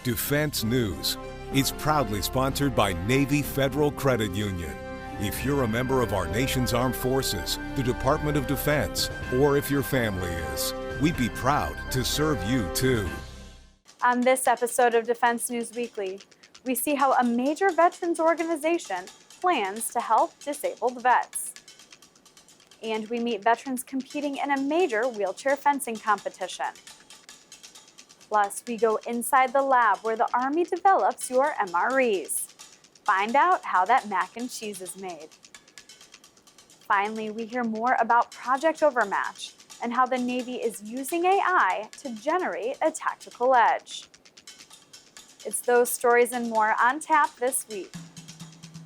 Defense News. It's proudly sponsored by Navy Federal Credit Union. If you're a member of our nation's armed forces, the Department of Defense, or if your family is, we'd be proud to serve you too. On this episode of Defense News Weekly, we see how a major veterans organization plans to help disabled vets. And we meet veterans competing in a major wheelchair fencing competition. Plus, we go inside the lab where the Army develops your MREs. Find out how that mac and cheese is made. Finally, we hear more about Project Overmatch and how the Navy is using AI to generate a tactical edge. It's those stories and more on tap this week.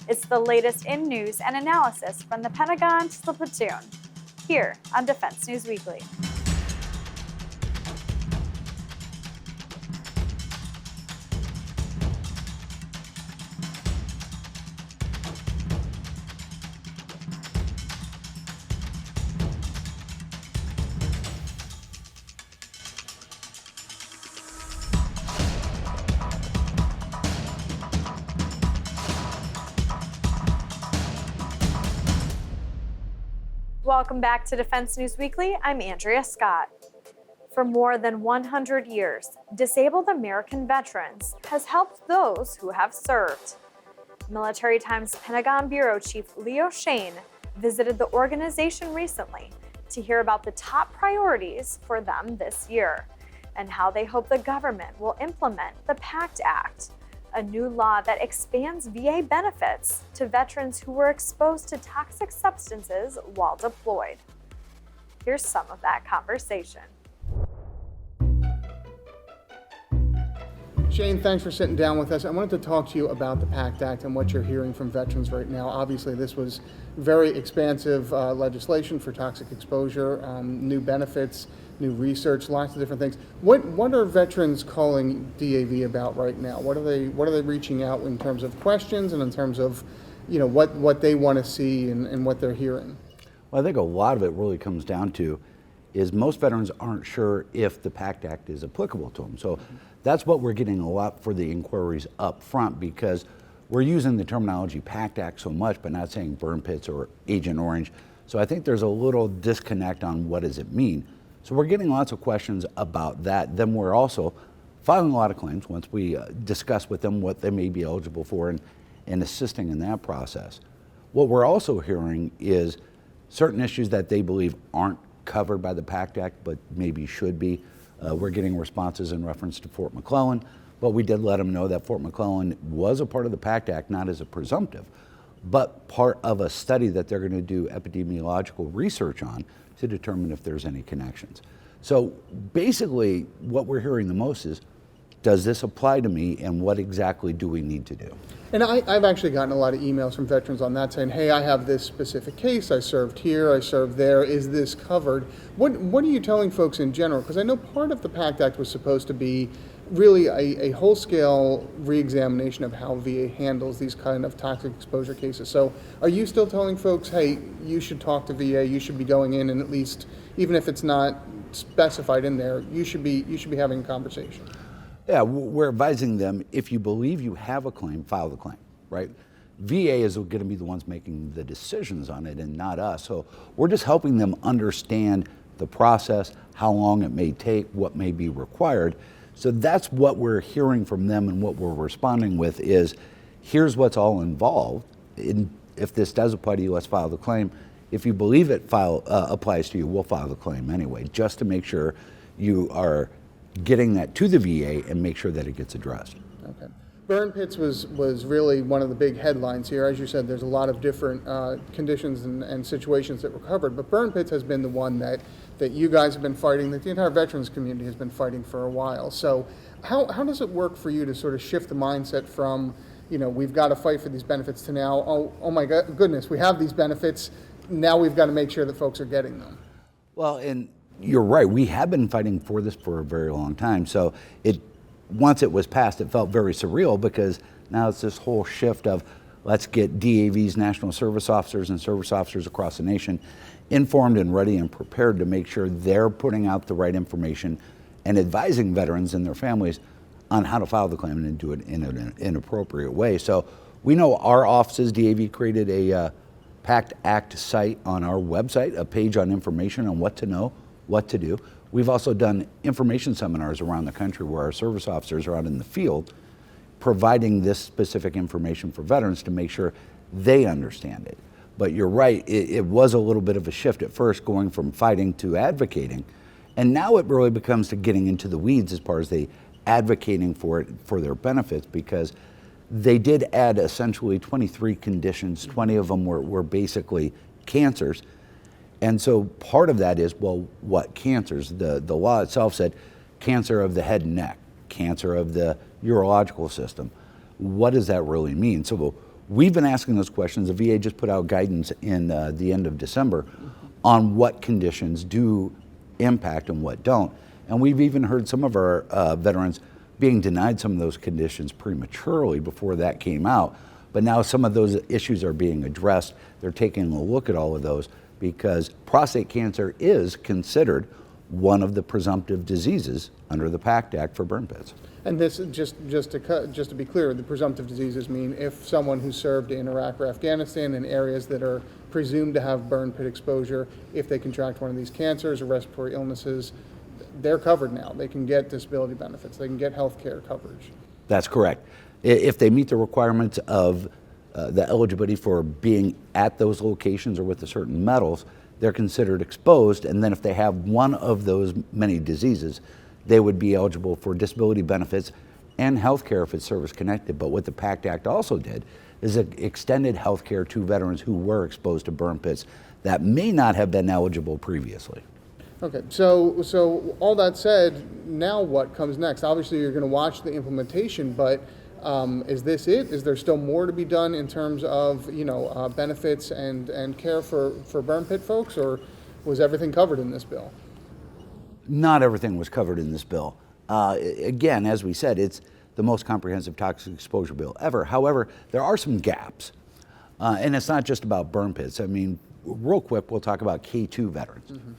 It's the latest in news and analysis from the Pentagon to the platoon, here on Defense News Weekly. Welcome back to Defense News Weekly. I'm Andrea Scott. For more than 100 years, Disabled American Veterans has helped those who have served. Military Times Pentagon Bureau Chief Leo Shane visited the organization recently to hear about the top priorities for them this year and how they hope the government will implement the PACT Act, a new law that expands VA benefits to veterans who were exposed to toxic substances while deployed. Here's some of that conversation. Shane, thanks for sitting down with us. I wanted to talk to you about the PACT Act and what you're hearing from veterans right now. Obviously, this was very expansive legislation for toxic exposure, new benefits, new research, lots of different things. What are veterans calling DAV about right now? What are they reaching out in terms of questions and in terms of, what they want to see and what they're hearing? Well, I think a lot of it really comes down to is most veterans aren't sure if the PACT Act is applicable to them. So that's what we're getting a lot for the inquiries up front, because we're using the terminology PACT Act so much, but not saying burn pits or Agent Orange. So I think there's a little disconnect on what does it mean. So we're getting lots of questions about that. Then we're also filing a lot of claims once we discuss with them what they may be eligible for and assisting in that process. What we're also hearing is certain issues that they believe aren't covered by the PACT Act, but maybe should be. We're getting responses in reference to Fort McClellan, but we did let them know that Fort McClellan was a part of the PACT Act, not as a presumptive, but part of a study that they're going to do epidemiological research on to determine if there's any connections. So basically, what we're hearing the most is, does this apply to me, and what exactly do we need to do? And I've actually gotten a lot of emails from veterans on that saying, hey, I have this specific case, I served here, I served there, is this covered? What are you telling folks in general? Because I know part of the PACT Act was supposed to be really a whole-scale re-examination of how VA handles these kind of toxic exposure cases. So are you still telling folks, hey, you should talk to VA, you should be going in and at least, even if it's not specified in there, you should be having a conversation? Yeah, we're advising them, if you believe you have a claim, file the claim, right? VA is going to be the ones making the decisions on it and not us. So we're just helping them understand the process, how long it may take, what may be required. So that's what we're hearing from them, and what we're responding with is, here's what's all involved. If this does apply to you, let's file the claim. If you believe it applies to you, we'll file the claim anyway, just to make sure you are getting that to the VA and make sure that it gets addressed. Okay. Burn pits was really one of the big headlines here. As you said, there's a lot of different conditions and situations that were covered, but burn pits has been the one that you guys have been fighting, that the entire veterans community has been fighting for a while. So how does it work for you to sort of shift the mindset from, we've got to fight for these benefits to now, oh my goodness, we have these benefits, now we've got to make sure that folks are getting them? Well, and you're right, we have been fighting for this for a very long time. So once it was passed, it felt very surreal, because now it's this whole shift of, let's get DAVs, National Service Officers, and service officers across the nation informed and ready and prepared to make sure they're putting out the right information and advising veterans and their families on how to file the claim and do it in an appropriate way. So we know our offices, DAV created a PACT Act site on our website, a page on information on what to know, what to do. We've also done information seminars around the country where our service officers are out in the field providing this specific information for veterans to make sure they understand it. But you're right, it was a little bit of a shift at first, going from fighting to advocating. And now it really becomes to getting into the weeds as far as they advocating for it, for their benefits, because they did add essentially 23 conditions. 20 of them were basically cancers. And so part of that is, well, what cancers? The law itself said cancer of the head and neck, cancer of the urological system. What does that really mean? So we've been asking those questions. The VA just put out guidance in the end of December on what conditions do impact and what don't. And we've even heard some of our veterans being denied some of those conditions prematurely before that came out. But now some of those issues are being addressed. They're taking a look at all of those because prostate cancer is considered one of the presumptive diseases under the PACT Act for burn pits. And this, just to be clear, the presumptive diseases mean if someone who served in Iraq or Afghanistan in areas that are presumed to have burn pit exposure, if they contract one of these cancers or respiratory illnesses, they're covered now. They can get disability benefits. They can get health care coverage. That's correct. If they meet the requirements of the eligibility for being at those locations or with the certain metals, they're considered exposed. And then if they have one of those many diseases, they would be eligible for disability benefits and health care if it's service connected. But what the PACT Act also did is it extended health care to veterans who were exposed to burn pits that may not have been eligible previously. Okay, so all that said, now what comes next? Obviously, you're going to watch the implementation, but is this it? Is there still more to be done in terms of benefits and care for burn pit folks, or was everything covered in this bill? Not everything was covered in this bill. Again, as we said, it's the most comprehensive toxic exposure bill ever. However, there are some gaps, and it's not just about burn pits. I mean, real quick, we'll talk about K2 veterans. Mm-hmm.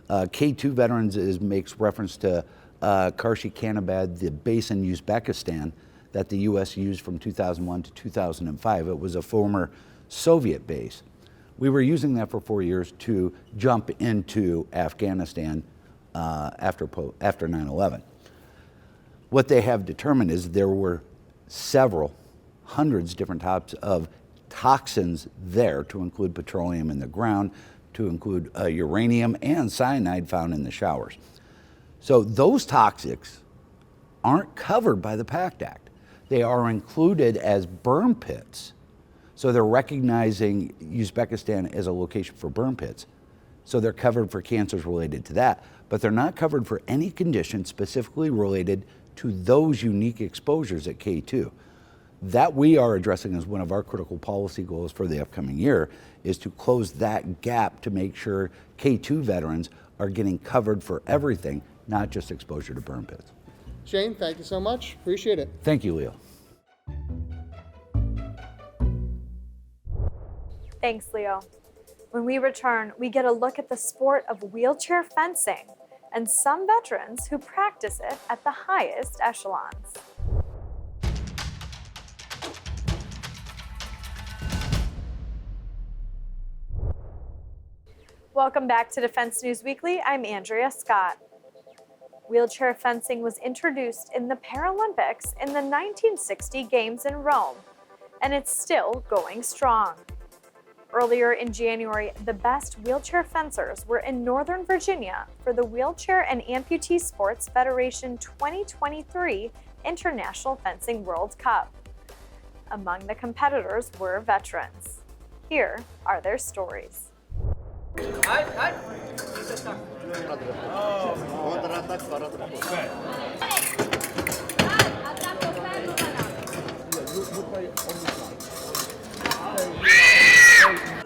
K2 veterans makes reference to Karshi-Kanabad, the base in Uzbekistan that the U.S. used from 2001 to 2005. It was a former Soviet base. We were using that for 4 years to jump into Afghanistan after 9/11. What they have determined is there were several hundreds different types of toxins there, to include petroleum in the ground, to include uranium and cyanide found in the showers. So those toxics aren't covered by the PACT Act. They are included as burn pits. So they're recognizing Uzbekistan as a location for burn pits. So they're covered for cancers related to that, but they're not covered for any condition specifically related to those unique exposures at K2. That we are addressing as one of our critical policy goals for the upcoming year, is to close that gap to make sure K2 veterans are getting covered for everything, not just exposure to burn pits. Shane, thank you so much. Appreciate it. Thank you, Leo. Thanks, Leo. When we return, we get a look at the sport of wheelchair fencing and some veterans who practice it at the highest echelons. Welcome back to Defense News Weekly. I'm Andrea Scott. Wheelchair fencing was introduced in the Paralympics in the 1960 Games in Rome, and it's still going strong. Earlier in January, the best wheelchair fencers were in Northern Virginia for the Wheelchair and Amputee Sports Federation 2023 International Fencing World Cup. Among the competitors were veterans. Here are their stories.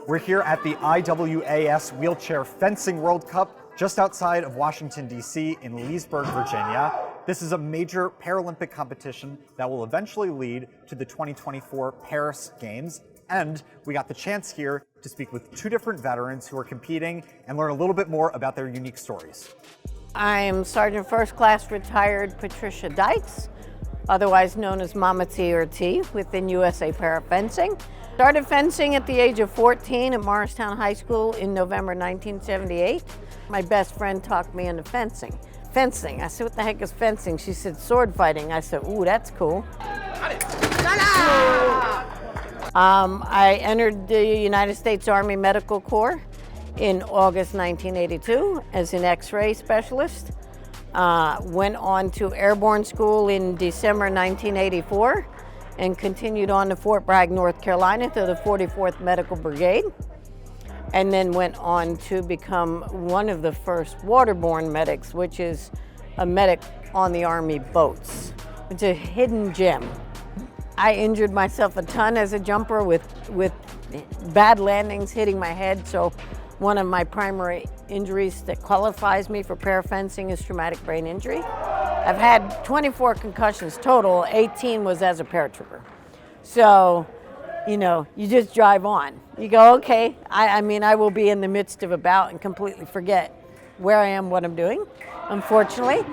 We're here at the IWAS Wheelchair Fencing World Cup just outside of Washington, D.C. in Leesburg, Virginia. This is a major Paralympic competition that will eventually lead to the 2024 Paris Games. And we got the chance here to speak with two different veterans who are competing and learn a little bit more about their unique stories. I'm Sergeant First Class retired Patricia Deitz. otherwise known as Mama T or T within USA Para Fencing. Started fencing at the age of 14 at Morristown High School in November 1978. My best friend talked me into fencing. Fencing, I said, what the heck is fencing? She said, sword fighting. I said, ooh, that's cool. I entered the United States Army Medical Corps in August 1982 as an X-ray specialist. Went on to airborne school in December 1984 and continued on to Fort Bragg, North Carolina to the 44th Medical Brigade, and then went on to become one of the first waterborne medics, which is a medic on the Army boats. It's a hidden gem. I injured myself a ton as a jumper with bad landings hitting my head, so one of my primary injuries that qualifies me for parafencing is traumatic brain injury. I've had 24 concussions total, 18 was as a paratrooper. So, you know, you just drive on. You go, okay, I mean, I will be in the midst of a bout and completely forget where I am, what I'm doing, unfortunately.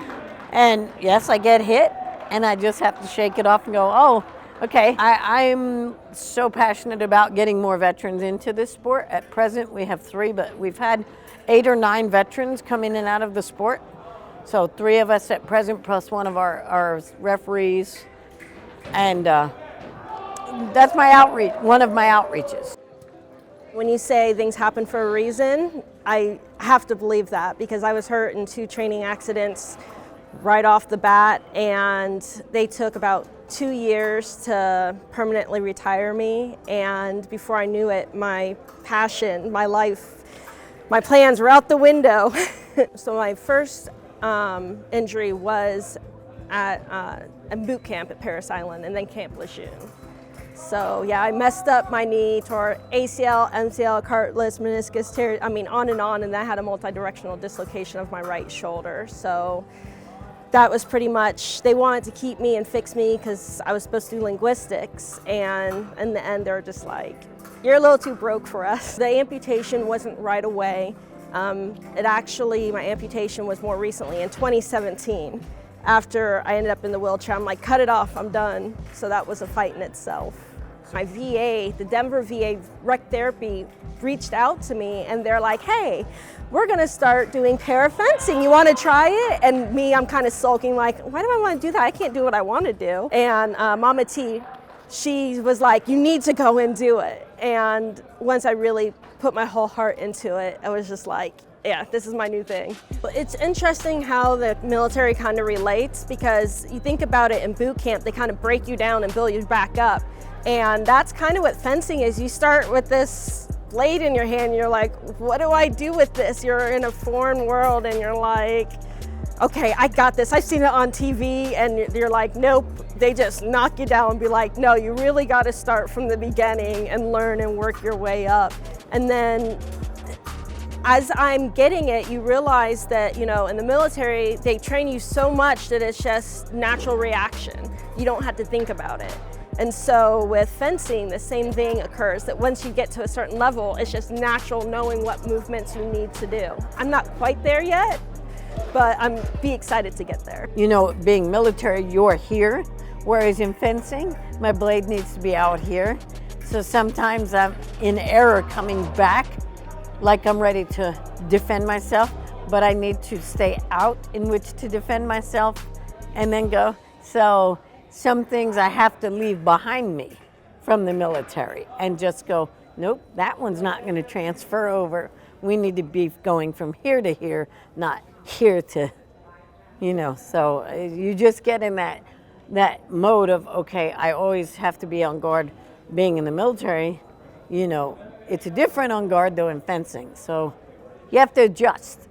And yes, I get hit, and I just have to shake it off and go, oh, okay. I'm so passionate about getting more veterans into this sport. At present, we have 3, but we've had 8 or 9 veterans come in and out of the sport. So 3 of us at present, plus one of our referees. And that's my outreach, one of my outreaches. When you say things happen for a reason, I have to believe that, because I was hurt in 2 training accidents right off the bat, and they took about 2 years to permanently retire me. And before I knew it, my passion, my life, my plans were out the window. So my first injury was at a boot camp at Parris Island and then Camp Lejeune. So yeah, I messed up my knee, tore ACL, MCL, cartilage, meniscus tear, I mean on, and that had a multi-directional dislocation of my right shoulder. So that was pretty much, they wanted to keep me and fix me because I was supposed to do linguistics, and in the end they're just like, you're a little too broke for us. The amputation wasn't right away. My amputation was more recently in 2017. After I ended up in the wheelchair, I'm like, cut it off, I'm done. So that was a fight in itself. My VA, the Denver VA Rec Therapy, reached out to me and they're like, hey, we're gonna start doing parafencing. You wanna try it? And me, I'm kind of sulking like, why do I wanna do that? I can't do what I wanna do. And Mama T, she was like, you need to go and do it. And once I really put my whole heart into it, I was just like, yeah, this is my new thing. It's interesting how the military kind of relates, because you think about it in boot camp, they kind of break you down and build you back up. And that's kind of what fencing is. You start with this blade in your hand, and you're like, what do I do with this? You're in a foreign world and you're like, okay, I got this. I've seen it on TV, and you're like, nope. They just knock you down and be like, no, you really got to start from the beginning and learn and work your way up. And then as I'm getting it, you realize that, you know, in the military, they train you so much that it's just natural reaction. You don't have to think about it. And so with fencing, the same thing occurs, that once you get to a certain level, it's just natural knowing what movements you need to do. I'm not quite there yet, but I'm be excited to get there. You know, being military, you're here, whereas in fencing, my blade needs to be out here. So sometimes I'm in error coming back, like I'm ready to defend myself, but I need to stay out in which to defend myself and then go. So some things I have to leave behind me from the military and just go, nope, that one's not going to transfer over. We need to be going from here to here, not here to, you know. So you just get in that mode of, okay, I always have to be on guard. Being in the military, you know, it's a different on guard though in fencing. So you have to adjust.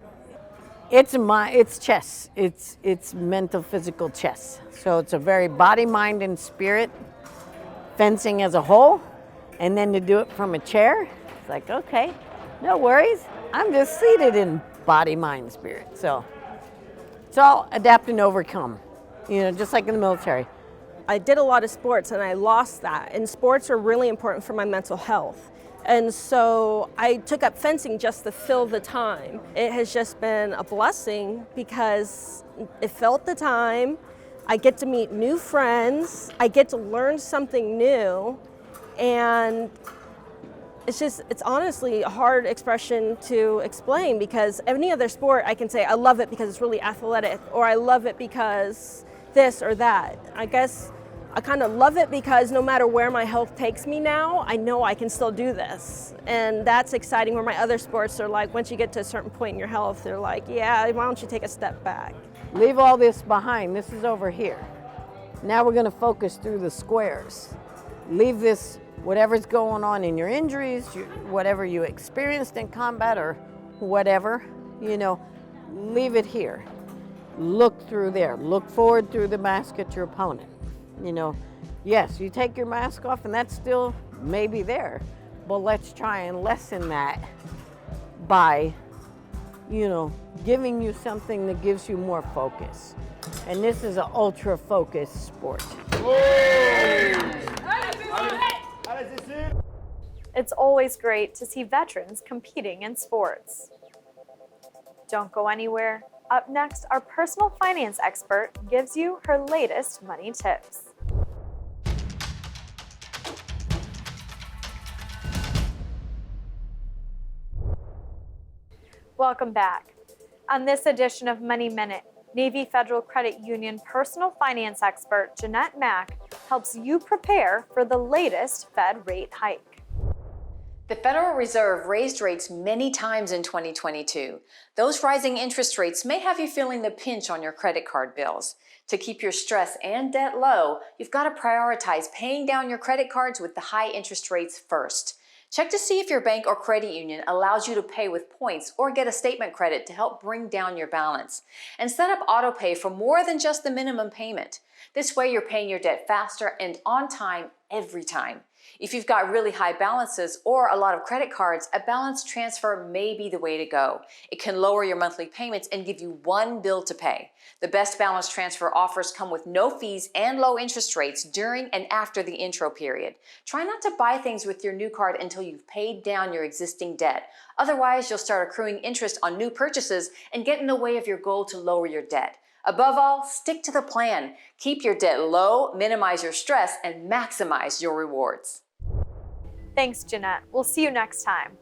It's chess. It's mental, physical chess. So it's a very body, mind, and spirit fencing as a whole. And then to do it from a chair, it's like, okay, no worries. I'm just seated in body, mind, spirit. So it's all adapt and overcome, you know, just like in the military. I did a lot of sports and I lost that. And sports are really important for my mental health. And so I took up fencing just to fill the time. It has just been a blessing because it filled the time. I get to meet new friends, I get to learn something new, and it's honestly a hard expression to explain, because any other sport I can say I love it because it's really athletic, or I love it because this or that. I guess I kind of love it because no matter where my health takes me now, I know I can still do this. And that's exciting, where my other sports are like, once you get to a certain point in your health, they're like, yeah, why don't you take a step back? Leave all this behind. This is over here. Now we're going to focus through the squares. Leave this, whatever's going on in your injuries, whatever you experienced in combat or whatever, leave it here. Look through there. Look forward through the mask at your opponent. Yes, you take your mask off and that's still maybe there, but let's try and lessen that by giving you something that gives you more focus. And this is an ultra focused sport. It's always great to see veterans competing in sports. Don't go anywhere. Up next, our personal finance expert gives you her latest money tips. Welcome back. On this edition of Money Minute, Navy Federal Credit Union personal finance expert Jeanette Mack helps you prepare for the latest Fed rate hike. The Federal Reserve raised rates many times in 2022. Those rising interest rates may have you feeling the pinch on your credit card bills. To keep your stress and debt low, you've got to prioritize paying down your credit cards with the high interest rates first. Check to see if your bank or credit union allows you to pay with points or get a statement credit to help bring down your balance. And set up auto pay for more than just the minimum payment. This way you're paying your debt faster and on time every time. If you've got really high balances or a lot of credit cards, a balance transfer may be the way to go. It can lower your monthly payments and give you one bill to pay. The best balance transfer offers come with no fees and low interest rates during and after the intro period. Try not to buy things with your new card until you've paid down your existing debt. Otherwise, you'll start accruing interest on new purchases and get in the way of your goal to lower your debt. Above all, stick to the plan. Keep your debt low, minimize your stress, and maximize your rewards. Thanks, Jeanette. We'll see you next time.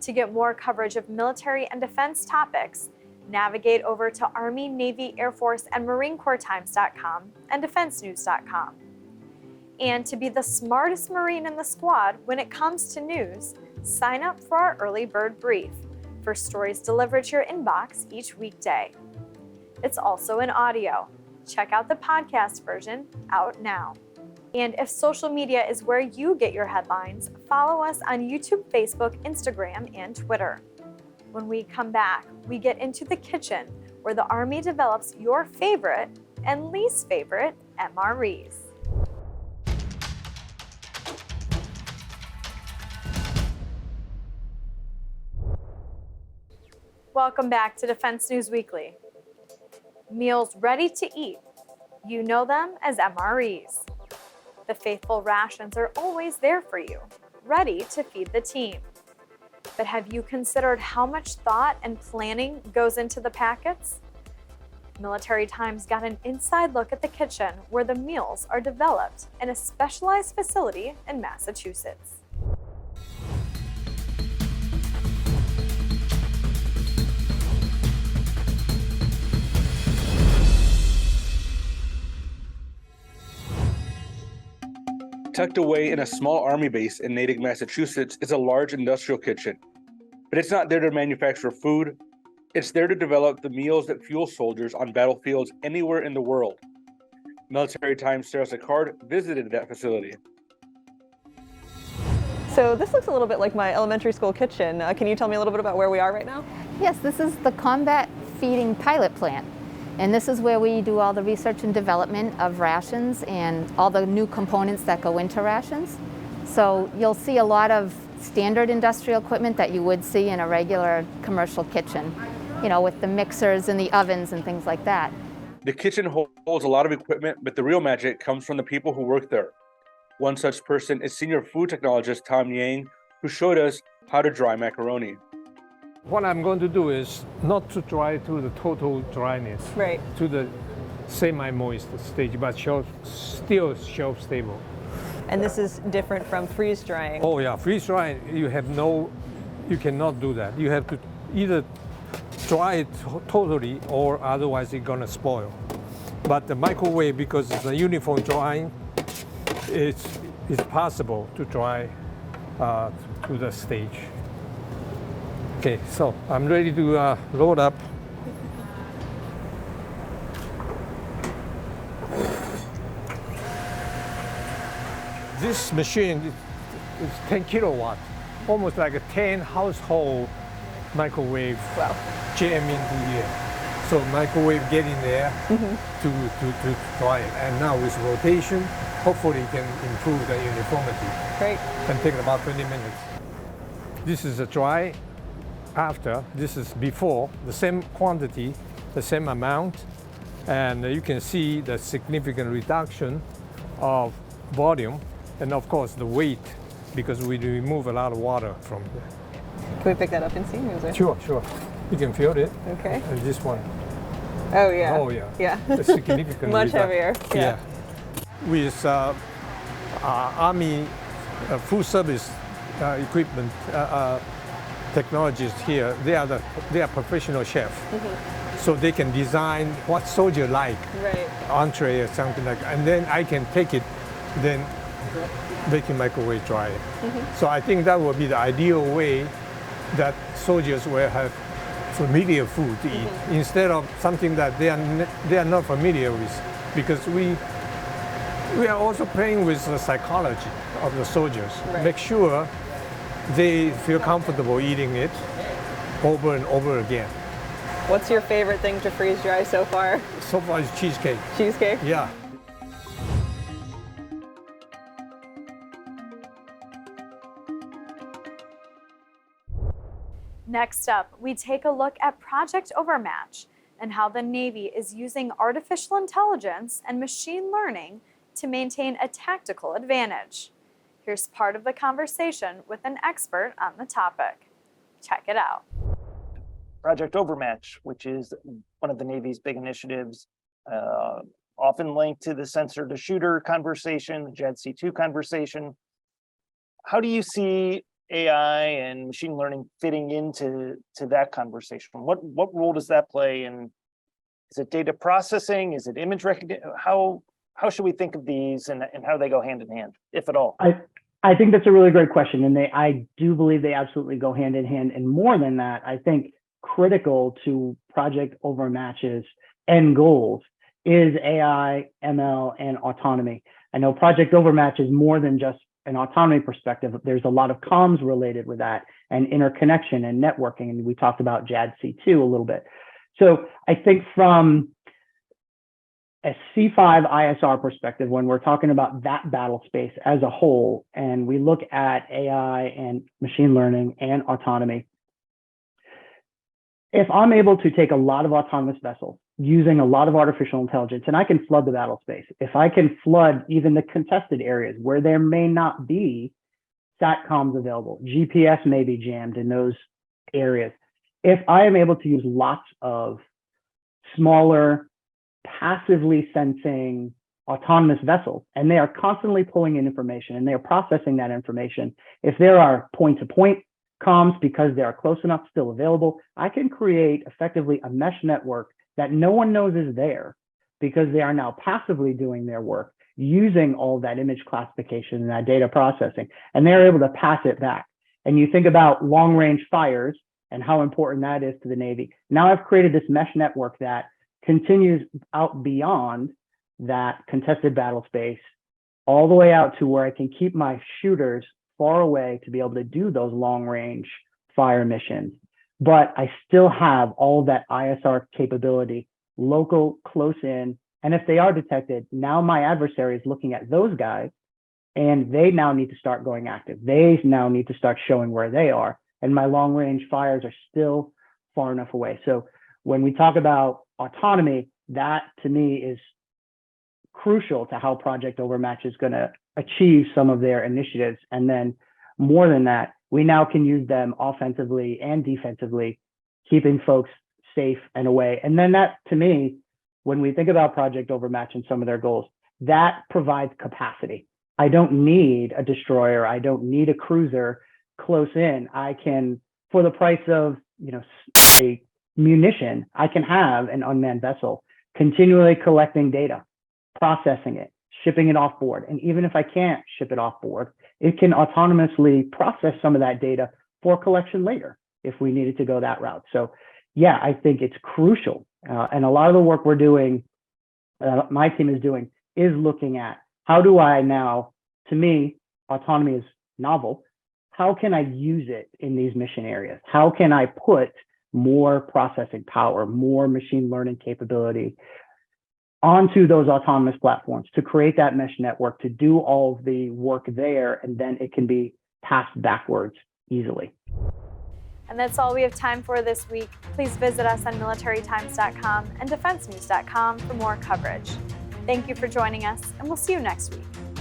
To get more coverage of military and defense topics, navigate over to Army, Navy, Air Force, and Marine Corps Times.com and DefenseNews.com. And to be the smartest Marine in the squad when it comes to news, sign up for our Early Bird Brief for stories delivered to your inbox each weekday. It's also in audio. Check out the podcast version out now. And if social media is where you get your headlines, follow us on YouTube, Facebook, Instagram, and Twitter. When we come back, we get into the kitchen where the Army develops your favorite and least favorite MREs. Welcome back to Defense News Weekly. Meals ready to eat. You know them as MREs. The faithful rations are always there for you, ready to feed the team. But have you considered how much thought and planning goes into the packets? Military Times got an inside look at the kitchen where the meals are developed in a specialized facility in Massachusetts. Tucked away in a small Army base in Natick, Massachusetts, is a large industrial kitchen. But it's not there to manufacture food. It's there to develop the meals that fuel soldiers on battlefields anywhere in the world. Military Times' Sarah Sicard visited that facility. So this looks a little bit like my elementary school kitchen. Can you tell me a little bit about where we are right now? Yes, this is the Combat Feeding Pilot Plant. And this is where we do all the research and development of rations and all the new components that go into rations. So you'll see a lot of standard industrial equipment that you would see in a regular commercial kitchen, with the mixers and the ovens and things like that. The kitchen holds a lot of equipment, but the real magic comes from the people who work there. One such person is senior food technologist Tom Yang, who showed us how to dry macaroni. What I'm going to do is not to dry to the total dryness, right, to the semi-moist stage, but still shelf stable. And this is different from freeze drying. Oh yeah, freeze drying, you cannot do that. You have to either dry it totally or otherwise it's gonna spoil. But the microwave, because it's a uniform drying, it's possible to dry to the stage. Okay, so I'm ready to load up. This machine is 10 kilowatt, almost like a 10 household microwave jam into here. So microwave get in there to dry it. And now with rotation, hopefully it can improve the uniformity. Great. Can take about 20 minutes. This is a dry after, this is before, the same quantity, the same amount, and you can see the significant reduction of volume and of course the weight, because we remove a lot of water from here. Can we pick that up and see? Sure. You can feel it. Okay. And this one. Oh yeah. Oh yeah. Yeah. A significant Much heavier. Yeah. With Army food service equipment technologists here, they are professional chefs. So they can design what soldier like, entree or something like that. And then I can take it, then they can microwave dry it. So I think that would be the ideal way that soldiers will have familiar food to eat, instead of something that they are not familiar with, because we are also playing with the psychology of the soldiers. Make sure they feel comfortable eating it over and over again. What's your favorite thing to freeze dry so far? So far it's cheesecake. Cheesecake? Yeah. Next up, we take a look at Project Overmatch and how the Navy is using artificial intelligence and machine learning to maintain a tactical advantage. Here's part of the conversation with an expert on the topic. Check it out. Project Overmatch, which is one of the Navy's big initiatives, often linked to the sensor to shooter conversation, the JADC2 conversation. How do you see AI and machine learning fitting into that conversation? What role does that play? And is it data processing? Is it image recognition? How should we think of these and how they go hand in hand, if at all? I think that's a really great question. And I do believe they absolutely go hand in hand. And more than that, I think critical to Project Overmatch's end goals is AI, ML, and autonomy. I know Project Overmatch is more than just an autonomy perspective. There's a lot of comms related with that and interconnection and networking. And we talked about JADC2 a little bit. So I think from a C5 ISR perspective, when we're talking about that battle space as a whole, and we look at AI and machine learning and autonomy, if I'm able to take a lot of autonomous vessels using a lot of artificial intelligence, and I can flood the battle space, if I can flood even the contested areas where there may not be SATCOMs available, GPS may be jammed in those areas. If I am able to use lots of smaller, passively sensing autonomous vessels, and they are constantly pulling in information and they are processing that information, if there are point-to-point comms because they are close enough still available, I can create effectively a mesh network that no one knows is there because they are now passively doing their work using all that image classification and that data processing, and they're able to pass it back. And you think about long range fires and how important that is to the Navy. Now I've created this mesh network that continues out beyond that contested battle space, all the way out to where I can keep my shooters far away to be able to do those long range fire missions. But I still have all that ISR capability, local, close in. And if they are detected, now my adversary is looking at those guys and they now need to start going active. They now need to start showing where they are. And my long range fires are still far enough away. So when we talk about autonomy, that to me is crucial to how Project Overmatch is going to achieve some of their initiatives. And then more than that, we now can use them offensively and defensively, keeping folks safe and away. And then that, to me, when we think about Project Overmatch and some of their goals, that provides capacity. I don't need a destroyer. I don't need a cruiser close in. I can, for the price of, a munition, I can have an unmanned vessel continually collecting data, processing it, shipping it off board. And even if I can't ship it off board, it can autonomously process some of that data for collection later if we needed to go that route. So yeah, I think it's crucial. And a lot of the work we're doing, my team is doing, is looking at how do I now, to me, autonomy is novel. How can I use it in these mission areas? How can I put more processing power, more machine learning capability onto those autonomous platforms to create that mesh network, to do all of the work there, and then it can be passed backwards easily. And that's all we have time for this week. Please visit us on militarytimes.com and defensenews.com for more coverage. Thank you for joining us, and we'll see you next week.